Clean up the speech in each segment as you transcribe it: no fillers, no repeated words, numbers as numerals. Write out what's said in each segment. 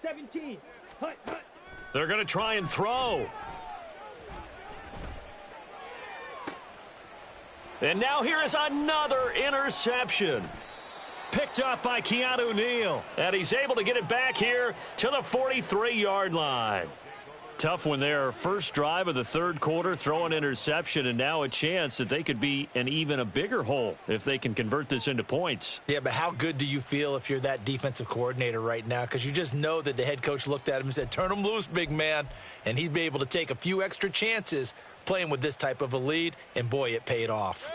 17. Hut, hut. They're going to try and throw. And now here is another interception. Picked up by Keanu Neal. And he's able to get it back here to the 43-yard line. Tough one there. First drive of the third quarter, throw an interception, and now a chance that they could be in even a bigger hole if they can convert this into points. Yeah, but how good do you feel if you're that defensive coordinator right now? Because you just know that the head coach looked at him and said, turn him loose, big man. And he'd be able to take a few extra chances playing with this type of a lead, and boy, it paid off.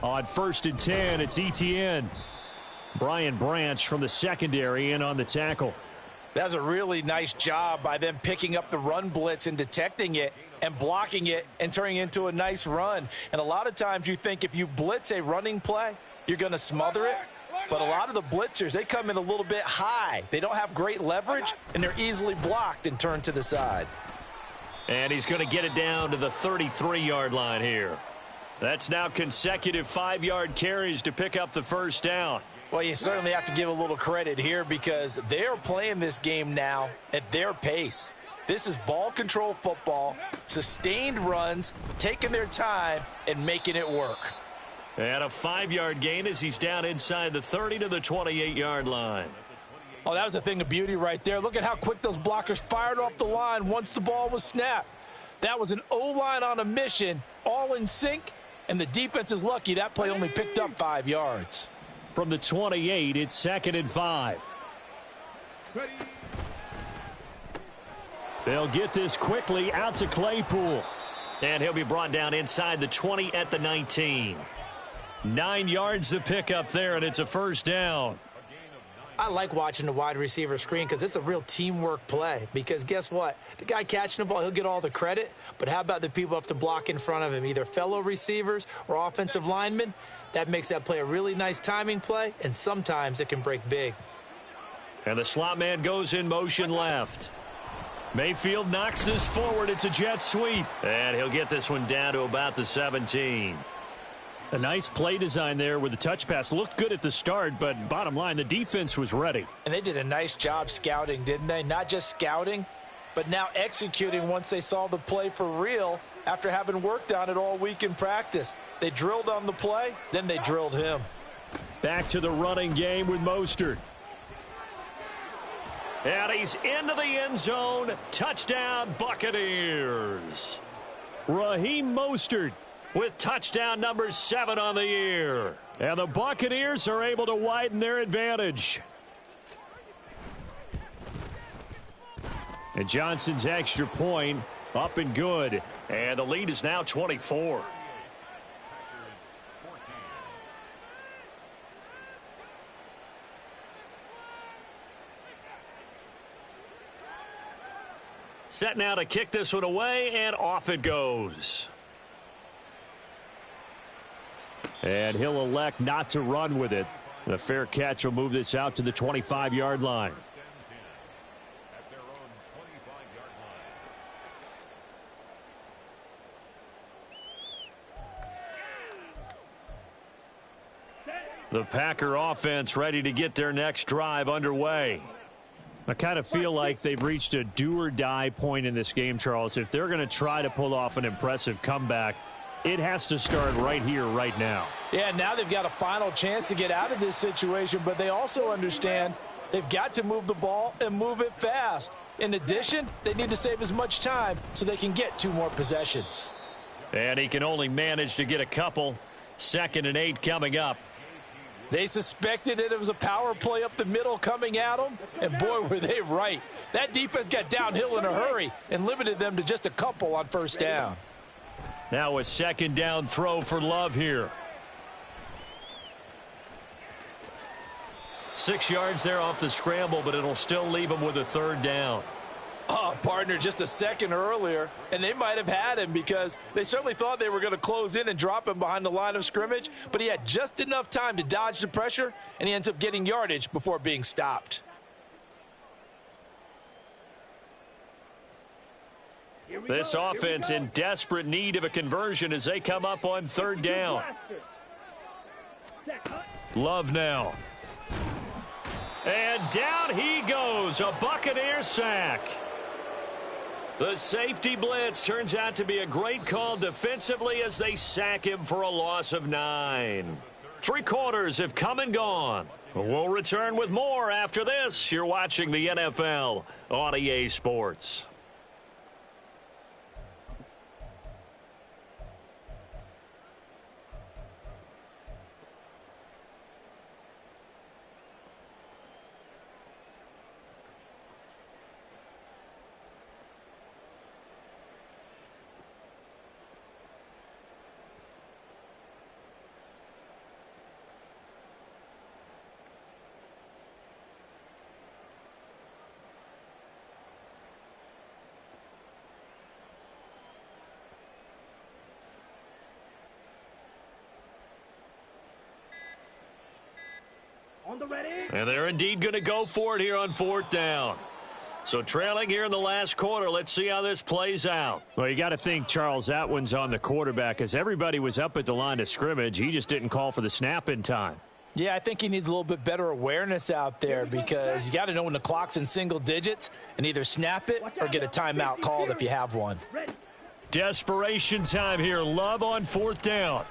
On 1st and 10, it's Etienne. Brian Branch from the secondary in on the tackle. That's a really nice job by them picking up the run blitz and detecting it and blocking it and turning it into a nice run. And a lot of times you think if you blitz a running play, you're going to smother it. But a lot of the blitzers, they come in a little bit high. They don't have great leverage, and they're easily blocked and turned to the side. And he's going to get it down to the 33-yard line here. That's now consecutive 5-yard carries to pick up the first down. Well, you certainly have to give a little credit here because they're playing this game now at their pace. This is ball control football, sustained runs, taking their time, and making it work. And a 5-yard gain as he's down inside the 30 to the 28-yard line. Oh, that was a thing of beauty right there. Look at how quick those blockers fired off the line once the ball was snapped. That was an O-line on a mission, all in sync. And the defense is lucky that play only picked up 5 yards. From the 28, it's 2nd and 5. They'll get this quickly out to Claypool. And he'll be brought down inside the 20 at the 19. 9 yards to pick up there, and it's a first down. I like watching the wide receiver screen because it's a real teamwork play. Because guess what? The guy catching the ball, he'll get all the credit. But how about the people who have to block in front of him, either fellow receivers or offensive linemen? That makes that play a really nice timing play, and sometimes it can break big. And the slot man goes in motion left. Mayfield knocks this forward. It's a jet sweep. And he'll get this one down to about the 17. A nice play design there with the touch pass. Looked good at the start, but bottom line, the defense was ready. And they did a nice job scouting, didn't they? Not just scouting, but now executing once they saw the play for real after having worked on it all week in practice. They drilled on the play, then they drilled him. Back to the running game with Mostert. And he's into the end zone. Touchdown, Buccaneers. Raheem Mostert with touchdown number 7 on the year. And the Buccaneers are able to widen their advantage. And Johnson's extra point up and good. And the lead is now 24. Set now to kick this one away, and off it goes. And he'll elect not to run with it. The fair catch will move this out to the 25-yard line. The Packer offense ready to get their next drive underway. I kind of feel like they've reached a do-or-die point in this game, Charles. If they're going to try to pull off an impressive comeback, it has to start right here, right now. Yeah, now they've got a final chance to get out of this situation, but they also understand they've got to move the ball and move it fast. In addition, they need to save as much time so they can get 2 more possessions. And he can only manage to get a couple. 2nd and 8 coming up. They suspected it was a power play up the middle coming at them, and boy, were they right. That defense got downhill in a hurry and limited them to just a couple on first down. Now a 2nd down throw for Love here. 6 yards there off the scramble, but it'll still leave him with a 3rd down. Oh, partner, just a second earlier, and they might have had him because they certainly thought they were going to close in and drop him behind the line of scrimmage, but he had just enough time to dodge the pressure, and he ends up getting yardage before being stopped. This offense in desperate need of a conversion as they come up on third down. Love now. And down he goes, a Buccaneer sack. The safety blitz turns out to be a great call defensively as they sack him for a loss of 9. 3 quarters have come and gone. We'll return with more after this. You're watching the NFL on EA Sports. On the ready. And they're indeed going to go for it here on 4th down. So trailing here in the last quarter. Let's see how this plays out. Well, you got to think, Charles, that one's on the quarterback as everybody was up at the line of scrimmage. He just didn't call for the snap in time. Yeah, I think he needs a little bit better awareness out there because you got to know when the clock's in single digits and either snap it or get a timeout called if you have one. Desperation time here. Love on 4th down.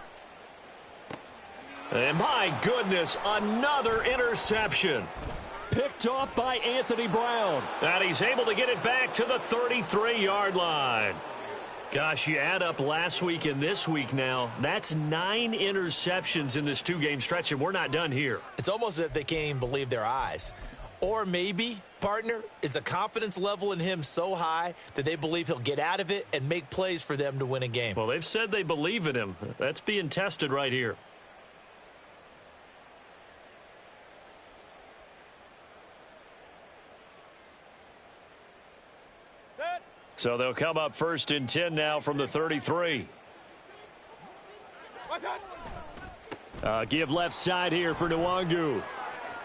And my goodness, another interception. Picked off by Anthony Brown. And he's able to get it back to the 33-yard line. Gosh, you add up last week and this week now, that's 9 interceptions in this 2-game stretch, and we're not done here. It's almost as if they can't even believe their eyes. Or maybe, partner, is the confidence level in him so high that they believe he'll get out of it and make plays for them to win a game. Well, they've said they believe in him. That's being tested right here. So they'll come up 1st and 10 now from the 33. Give left side here for Nwangu.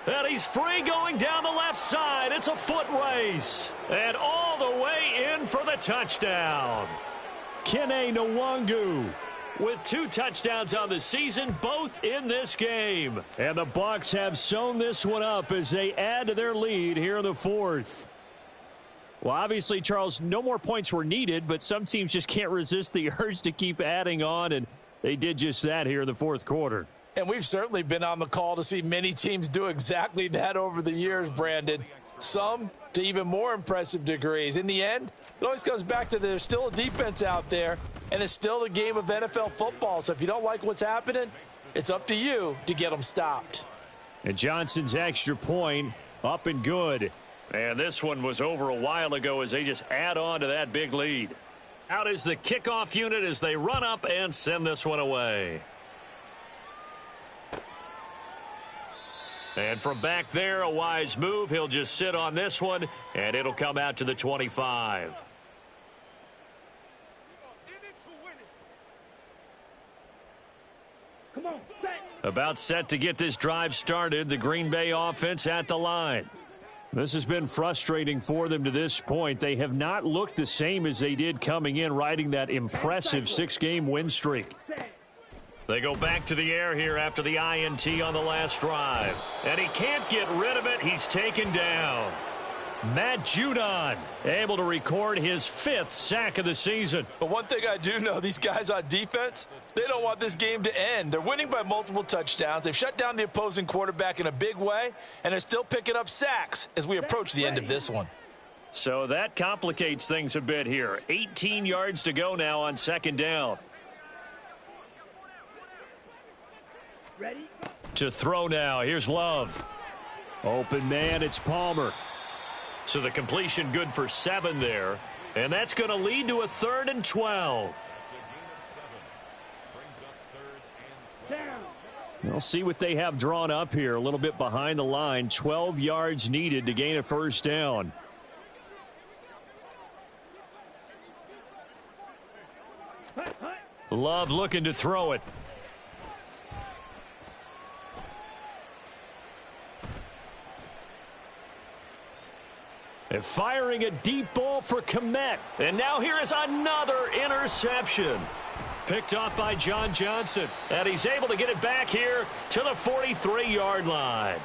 And he's free going down the left side. It's a foot race. And all the way in for the touchdown. Kene Nwangu with 2 touchdowns on the season, both in this game. And the Bucs have sewn this one up as they add to their lead here in the 4th. Well, obviously, Charles, no more points were needed, but some teams just can't resist the urge to keep adding on, and they did just that here in the 4th quarter. And we've certainly been on the call to see many teams do exactly that over the years, Brandon. Some to even more impressive degrees. In the end, it always comes back to there's still a defense out there, and it's still a game of NFL football. So if you don't like what's happening, it's up to you to get them stopped. And Johnson's extra point up and good. And this one was over a while ago as they just add on to that big lead. Out is the kickoff unit as they run up and send this one away. And from back there, a wise move. He'll just sit on this one, and it'll come out to the 25. Come on, set. About set to get this drive started. The Green Bay offense at the line. This has been frustrating for them to this point. They have not looked the same as they did coming in, riding that impressive 6-game win streak. They go back to the air here after the INT on the last drive. And he can't get rid of it. He's taken down. Matt Judon able to record his 5th sack of the season. But one thing I do know, these guys on defense, they don't want this game to end. They're winning by multiple touchdowns. They've shut down the opposing quarterback in a big way, and they're still picking up sacks as we approach the end of this one. So that complicates things a bit here. 18 yards to go now on 2nd down. Ready? To throw now. Here's Love. Open man, it's Palmer. So the completion good for 7 there. And that's going to lead to a 3rd and 12. Down. We'll see what they have drawn up here. A little bit behind the line. 12 yards needed to gain a 1st down. Love looking to throw it. And firing a deep ball for Kmet. And now here is another interception. Picked off by John Johnson. And he's able to get it back here to the 43-yard line.